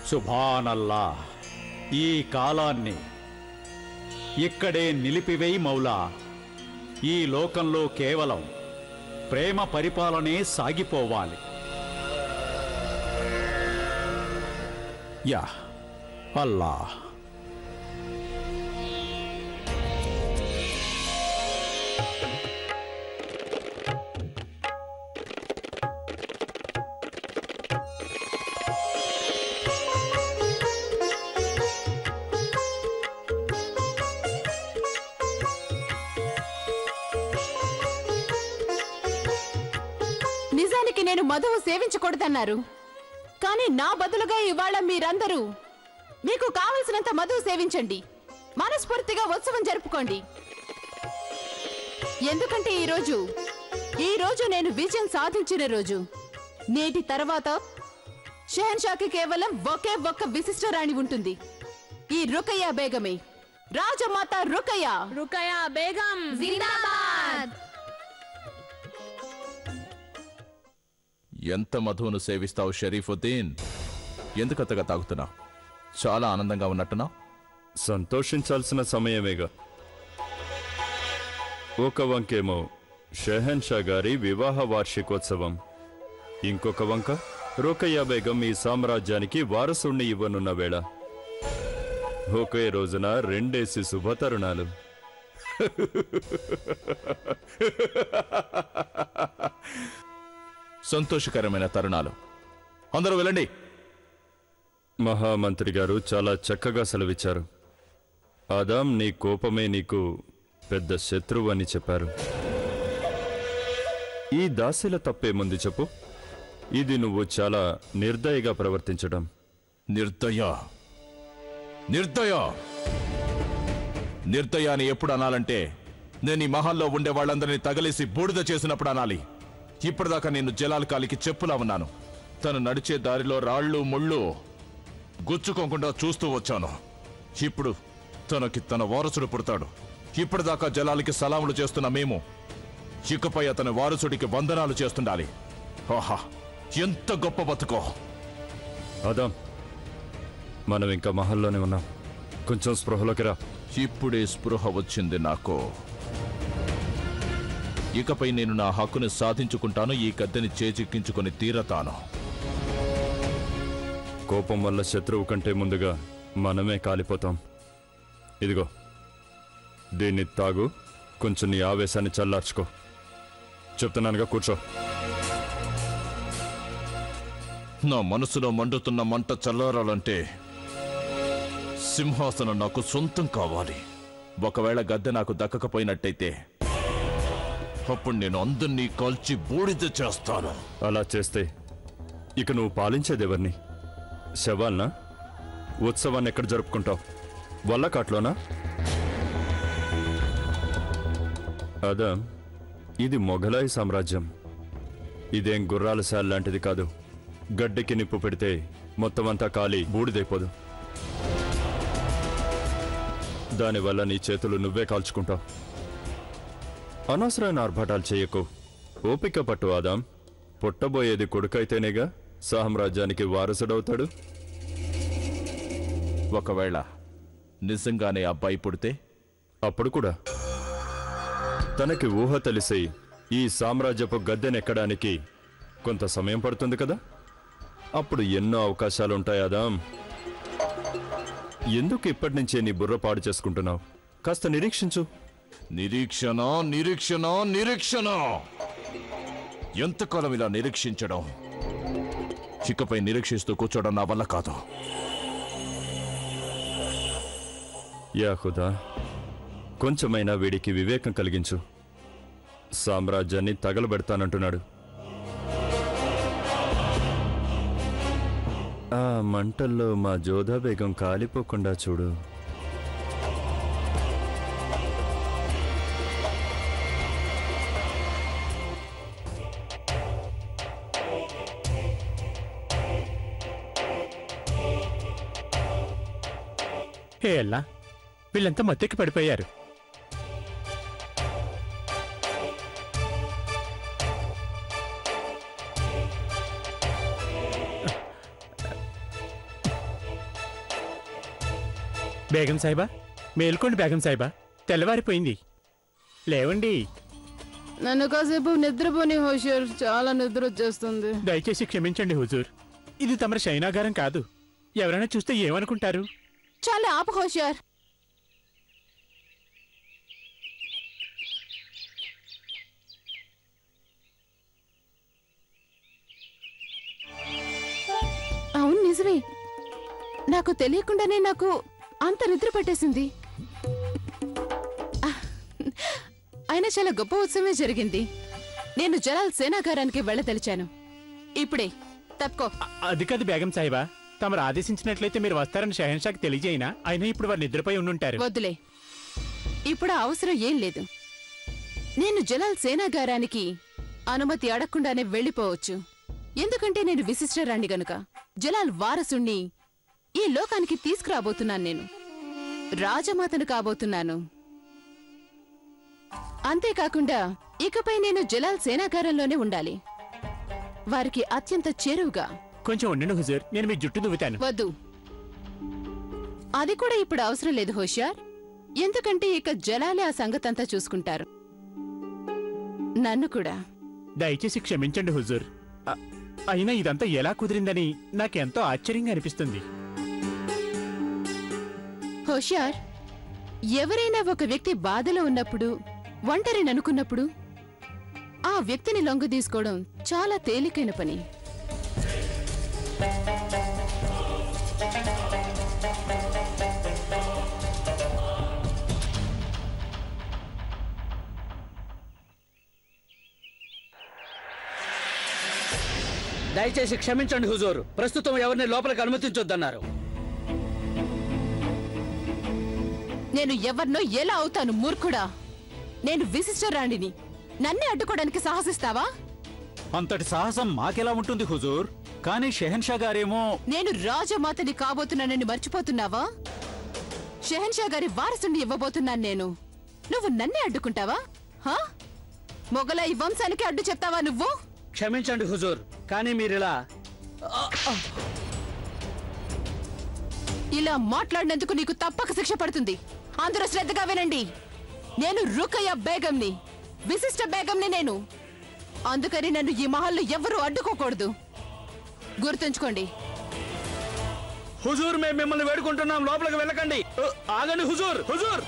సుభానల్లా, ఈ కాలాన్ని ఇక్కడే నిలిపివేయి మౌలా. ఈ లోకంలో కేవలం ప్రేమ పరిపాలనే సాగిపోవాలి. యా అల్లా. నిజానికి నేను మధువు సేవించకూడదన్నారు, కానీ నా బదులుగా ఇవాళ మీరందరూ మీకు కావలసినంత మధువు సేవించండి, మనస్ఫూర్తిగా ఉత్సవం జరుపుకోండి. ఎందుకంటే ఈ రోజు నేను విజయం సాధించిన రోజు. నేటి తర్వాత షెహన్షాకి కేవలం ఒకే ఒక్క విశిష్ట రాణి ఉంటుంది. ఈ రుకయ్యా బేగమే, రాజమాత రుకయ్యా. రుకయ్యా బేగం జిందాబాద్. ఎంత మధువును సేవిస్తావు షరీఫుద్దీన్? ఎందుకంతగా తాగుతున్నావు? చాలా ఆనందంగా ఉన్నట్టున్నా? సంతోషించాల్సిన సమయమేగా. ఒక వంకేమో షెహన్షా గారి వివాహ వార్షికోత్సవం, ఇంకొక వంక రుకయ్యా బేగం ఈ సామ్రాజ్యానికి వారసుణ్ణి ఇవ్వనున్న వేళ. ఒకే రోజున రెండేసి శుభతరుణాలు. సంతోషకరమైన తరుణాలు. అందరూ వెళ్ళండి. మహామంత్రి గారు చాలా చక్కగా సెలవిచ్చారు. ఆదాం, నీ కోపమే నీకు పెద్ద శత్రువు అని చెప్పారు. ఈ దాసిల తప్పేముంది చెప్పు? ఇది నువ్వు చాలా నిర్దయగా ప్రవర్తించడం. నిర్దయ నిర్దయ నిర్దయ అని ఎప్పుడు అనాలంటే నేను ఈ మహల్లో ఉండే వాళ్ళందరినీ తగలేసి బూడిద చేసినప్పుడు అనాలి. ఇప్పటిదాకా నేను జలాల్ కాలికి చెప్పులా ఉన్నాను. తను నడిచే దారిలో రాళ్ళు ముళ్ళు గుచ్చుకోకుండా చూస్తూ వచ్చాను. ఇప్పుడు తనకి తన వారసుడు పుడతాడు. ఇప్పటిదాకా జలాలికి సలాములు చేస్తున్న మేము ఇకపై అతని వారసుడికి వందనాలు చేస్తుండాలి. ఆహా, ఎంత గొప్ప బతుకో. ఆదాం, మనం ఇంకా మహల్లోనే ఉన్నాం. కొంచెం స్పృహలోకి రా. ఇప్పుడే స్పృహ వచ్చింది నాకు. ఇకపై నేను నా హక్కుని సాధించుకుంటాను. ఈ గద్దెని చేజిక్కించుకొని తీరతాను. కోపం వల్ల శత్రువు కంటే ముందుగా మనమే కాలిపోతాం. ఇదిగో, దీన్ని తాగు. కొంచెం నీ ఆవేశాన్ని చల్లార్చుకో. చెప్తున్నానుగా, కూర్చో. నా మనసులో మండుతున్న మంట చల్లారాలంటే సింహాసనం నాకు సొంతం కావాలి. ఒకవేళ గద్దె నాకు దక్కకపోయినట్టయితే అప్పుడు నేను అందరినీ కాల్చి బూడిద చేస్తాను. అలా చేస్తే ఇక నువ్వు పాలించేదెవర్ని? శవాల్నా? ఉత్సవాన్ని ఎక్కడ జరుపుకుంటావు? వల్లకాట్లోనా? అదా, ఇది మొఘలాయి సామ్రాజ్యం. ఇదేం గుర్రాల శాల లాంటిది కాదు. గడ్డికి నిప్పు పెడితే మొత్తం అంతా కాలి బూడిదైపోదు. దానివల్ల నీ చేతులు నువ్వే కాల్చుకుంటావు. అనవసరమైన ఆర్భాటాలు చేయకు. ఓపిక పట్టు ఆదాం. పుట్టబోయేది కొడుకైతేనేగా సామ్రాజ్యానికి వారసుడవుతాడు. ఒకవేళ నిజంగానే అబ్బాయి పుడితే? అప్పుడు కూడా తనకి ఊహ తెలిసి ఈ సామ్రాజ్యపు గద్దెనెక్కడానికి కొంత సమయం పడుతుంది కదా. అప్పుడు ఎన్నో అవకాశాలుంటాయి ఆదాం. ఎందుకు ఇప్పటి నుంచే నీ బుర్ర పాడు చేసుకుంటున్నావు? కాస్త నిరీక్షించు. నిరీక్షణ నిరీక్షణ నిరీక్షణ. ఎంతకాలం ఇలా నిరీక్షించడం? ఇకపై నిరీక్షిస్తూ కూర్చోవడం నా వల్ల కాదు. యా ఖుదా, కొంచెమైనా వీడికి వివేకం కలిగించు. సామ్రాజ్యాన్ని తగలబెడతానంటున్నాడు. ఆ మంటల్లో మా జోధా బేగం కాలిపోకుండా చూడు. హే అల్లా, వీళ్ళంతా మత్తెక్కి పడిపోయారు. బేగం సాహిబా, మేల్కోండి బేగం సాహిబా, తెల్లవారిపోయింది, లేవండి. నన్ను కాసేపు నిద్రపోని హోషియర్, చాలా నిద్ర వచ్చేస్తుంది. దయచేసి క్షమించండి హుజూర్, ఇది తమరి శయనాగారం కాదు. ఎవరైనా చూస్తే ఏమనుకుంటారు? చాలా ఆపు హోషియార్. అవును నిజమే, నాకు తెలియకుండానే నాకు అంత నిద్ర పట్టేసింది. అయినా చాలా గొప్ప ఉత్సవమే జరిగింది. నేను జలాల్ సేనాగారానికి వెళ్ళదలిచాను. ఇప్పుడే తప్పుకో. అది కాదు బేగం సాహిబా, తమరు ఆదేశించినట్లయితే మీరు వస్తారని షహన్షాకి తెలియజేయినా, అయినా ఇప్పుడు వారు నిద్రపోయి ఉండుంటారు. వద్దులే, ఇప్పుడు ఆ అవసరం ఏం లేదు. నేను జలాల్ సేనాగారానికి అనుమతి అడగకుండానే వెళ్ళిపోవచ్చు. ఎందుకంటే నేను విశిష్టరాణి గనుక జలాల్ వారసుణ్ణి ఈ లోకానికి తీసుకురాబోతున్నాను. నేను రాజమాతను కాబోతున్నాను. అంతేకాకుండా ఇకపై నేను జలాల్ సేనాగారంలోనే ఉండాలి, వారికి అత్యంత చేరువుగా. కొంచెం ఉండండి హుజూర్, నేను మీ జుట్టు దువ్వుతాను. వద్దు, అది కూడా ఇప్పుడు అవసరం లేదు హోషియార్. ఎందుకంటే ఇక జలాలే ఆ సంగతంతా చూసుకుంటారు. నన్ను కూడా. దయచేసి క్షమించండి హుజూర్, అయినా ఇదంతా ఎలా కుదిరిందని నాకెంతో ఆశ్చర్యంగా అనిపిస్తుంది. హోషియార్, ఎవరైనా ఒక వ్యక్తి బాధలో ఉన్నప్పుడు, ఒంటరిని అనుకున్నప్పుడు ఆ వ్యక్తిని లొంగ తీసుకోవడం చాలా తేలికైన పని. దయచేసి క్షమించండి హుజూర్, ప్రస్తుతం ఎవరిని లోపలికి అనుమతించొద్దన్నారు. నేను ఎవరినో ఎలా అవుతాను మూర్ఖుడా? నేను విశిష్టరాణిని, నన్నే అడ్డుకోవడానికి సాహసిస్తావా? అంతటి సాహసం మాకెలా ఉంటుంది హుజూర్? కానీ షెహన్షా గారేమో. నేను రాజమాతని కాబోతున్నానని మర్చిపోతున్నావా? షెహన్షా గారి వారసుని ఇవ్వబోతున్నాను నేను. నువ్వు నన్నే అడ్డుకుంటావా? మొగలాయి వంశానికి అడ్డు చెప్తావా నువ్వు? క్షమించండి హుజూర్, కానీ మీరిలా ఇలా మాట్లాడినందుకు నీకు తప్పక శిక్ష పడుతుంది. అందరూ శ్రద్ధగా వినండి. నేను రుకయ్య బేగంని, విశిష్ట బేగంని నేను. అందుకని నన్ను ఈ మహల్లో ఎవరూ అడ్డుకోకూడదు, గుర్తుంచుకోండి. హుజూర్, మేము మిమ్మల్ని వేడుకుంటున్నాం, లోపలికి వెళ్ళకండి. ఆగండి హుజూర్, హుజూర్.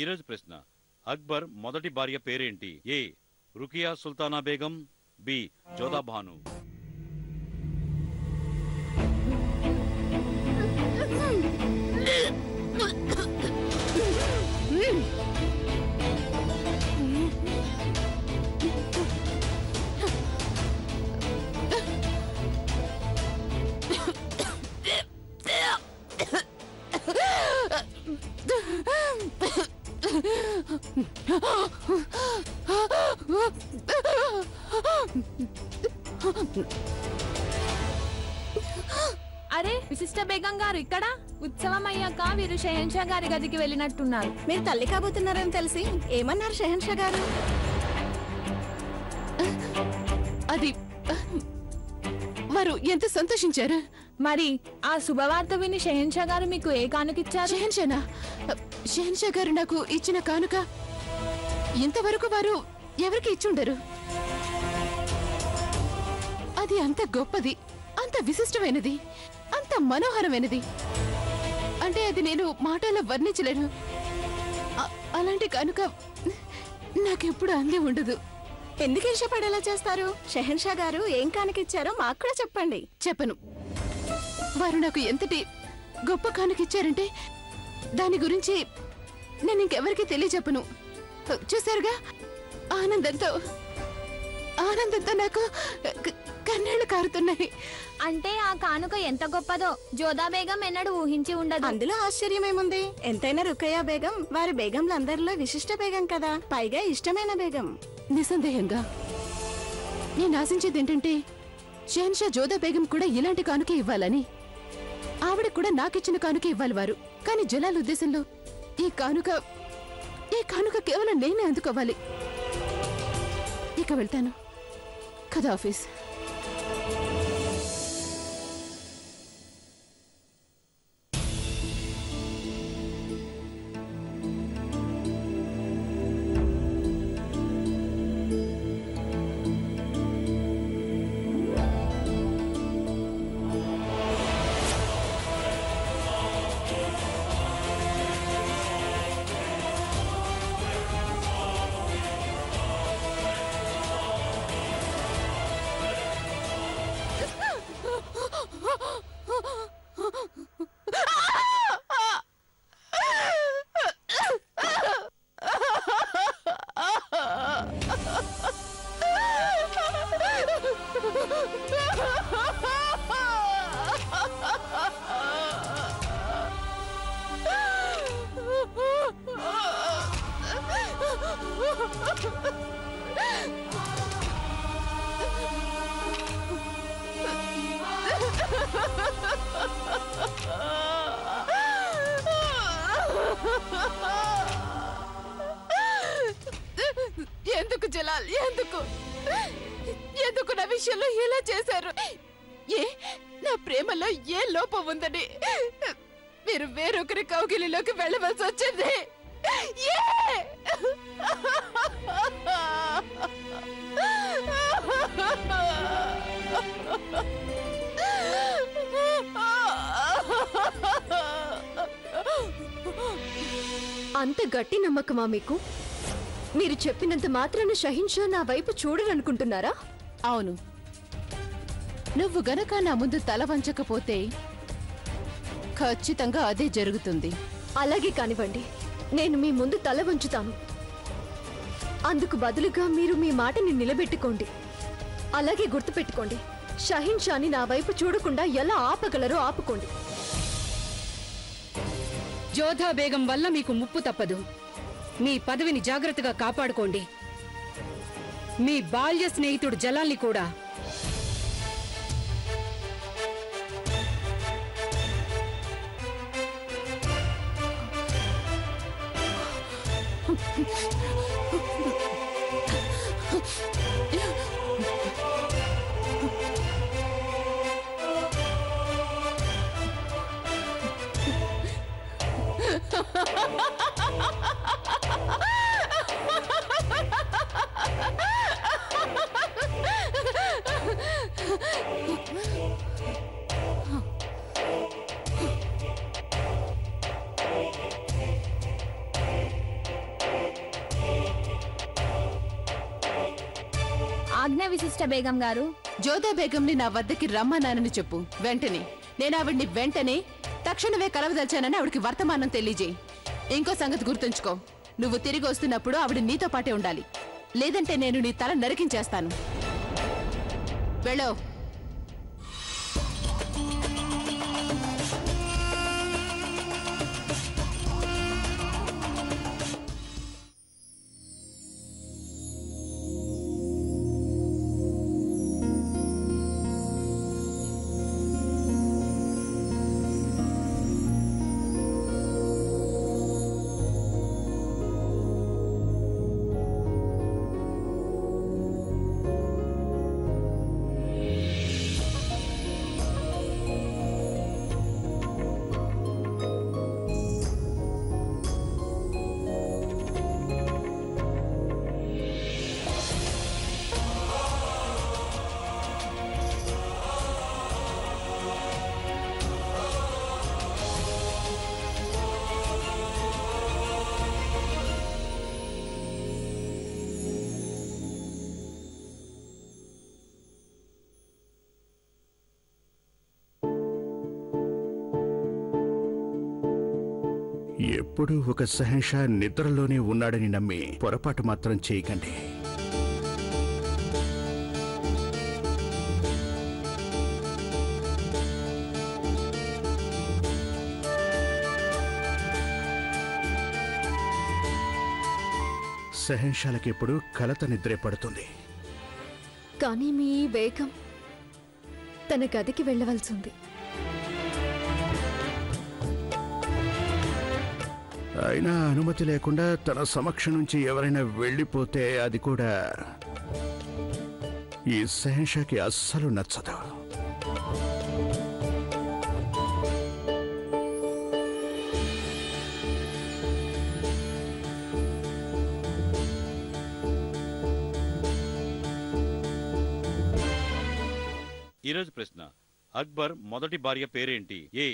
ఈరోజు ప్రశ్న: అక్బర్ మొదటి భార్య పేరేంటి? ఏ రుకియా సుల్తానా బేగం, బి జోదా భాను. అరే విశిష్ట బేగం గారు ఇక్కడ. ఉత్సవం అయ్యాక వీరు షెహన్షా గారి గదికి వెళ్ళినట్టున్నారు. మీరు తల్లి కాబోతున్నారని తెలిసి ఏమన్నారు షెహన్షా గారు? అది వారు ఎంత సంతోషించారు. మరి ఆ శుభవార్త విని షెహన్షా గారు మీకు ఏ కానుకిచ్చారు? షెహన్షా గారు నాకు ఇచ్చిన కానుక ఇంతవరకు వారు ఎవరికి ఇచ్చుండరు. అది అంత గొప్పది, అంత విశిష్టమైనది, అంత మనోహరమైనది. అంటే అది నేను మాటల్లో వర్ణించలేను. అలాంటి కానుక నాకెప్పుడు అందే ఉండదు. ఎందుకు ఇష్టపడేలా చేస్తారు? షెహన్షా గారు ఏం కానుకిచ్చారో మాకు కూడా చెప్పండి. చెప్పను. వారు నాకు ఎంతటి గొప్ప కానుకిచ్చారంటే దాని గురించి నేను ఇంకెవరికి తెలియచెప్పను. చూసారుగా, ఆనందంతో నాకు కన్నీళ్లు కారుతున్నాయి. అంటే ఆ కానుక ఎంత గొప్పదో జోదా బేగం ఎన్నడూ ఊహించి ఉండదు. అందులో ఆశ్చర్యమేముంది? ఎంతైనా రుకయ్య బేగం వారి బేగంలందరిలో విశిష్ట బేగం కదా, పైగా ఇష్టమైన బేగం. నిస్సందేహంగా నేను ఆశించేది ఏంటంటే షెహన్షా జోదా బేగం కూడా ఇలాంటి కానుకే ఇవ్వాలని. ఆవిడ కూడా నాకిచ్చిన కానుకే ఇవ్వాలి వారు. కానీ జలాల్ ఉద్దేశంలో ఈ కానుక కేవలం నేనే అందుకోవాలి. ఇక వెళ్తాను. ఖుదాఫీజ్. ఎందుకు జలాల్, ఎందుకు నా విషయంలో ఇలా చేశారు? నా ప్రేమలో ఏ లోపం ఉందని మీరు వేరొకరి కౌగిలిలోకి వెళ్ళవలసి వచ్చింది? అంత గట్టి నమ్మకమా మీకు? మీరు చెప్పినంత మాత్రాన షహిన్షా నా వైపు చూడరనుకుంటున్నారా? అవును. నువ్వు గనక నా ముందు తల వంచకపోతే ఖచ్చితంగా అదే జరుగుతుంది. అలాగే కానివ్వండి, నేను మీ ముందు తల వంచుతాను. అందుకు బదులుగా మీరు మీ మాటని నిలబెట్టుకోండి. అలాగే గుర్తుపెట్టుకోండి, షహిన్షాని నా వైపు చూడకుండా ఎలా ఆపగలరో ఆపుకోండి. జోధా బేగం వల్ల మీకు ముప్పు తప్పదు. మీ పదవిని జాగ్రత్తగా కాపాడుకోండి. మీ బాల్య స్నేహితుడు జలాల్ని కూడా. ఆజ్ఞ విశిష్ట బేగం గారు. జోదా బేగంని నా వద్దకి రమ్మన్నానని చెప్పు. వెంటనే నేను ఆవిడ్ని తక్షణమే కలవదలిచానని ఆవిడికి వర్తమానం తెలియజేయి. ఇంకో సంగతి గుర్తుంచుకో, నువ్వు తిరిగి వస్తున్నప్పుడు ఆవిడ నీతో పాటే ఉండాలి. లేదంటే నేను నీ తల నరికించేస్తాను. వెళ్ళో. ఎప్పుడూ ఒక షహన్షా నిద్రలోనే ఉన్నాడని నమ్మి పొరపాటు మాత్రం చేయకండి. షహన్షాలకి ఎప్పుడు కలత నిద్రే పడుతుంది. కానీ మీ బేగం తన గదికి వెళ్ళవలసింది. అయినా అనుమతి లేకుండా తన సమక్షం నుంచి ఎవరైనా వెళ్ళిపోతే అది కూడా ఈ షహన్షాకి అస్సలు నచ్చదు. ఈరోజు ప్రశ్న అక్బర్ మొదటి భార్య పేరేంటి? ఏ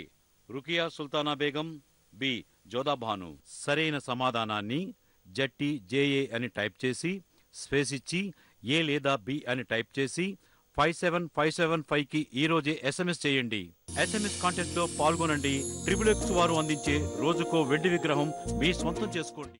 రుకియా సుల్తానా బేగం, బి జోదా భాను. సరైన సమాధానాన్ని జట్టి జేఏ అని టైప్ చేసి స్పేస్ ఇచ్చి ఏ లేదా బి అని టైప్ చేసి 57575కి ఈ రోజే SMS చేయండి. SMS కాంటెస్ట్ లో పాల్గొనండి. XXX వారు అందించే రోజుకో వెండి విగ్రహం మీ సొంతం చేసుకోండి.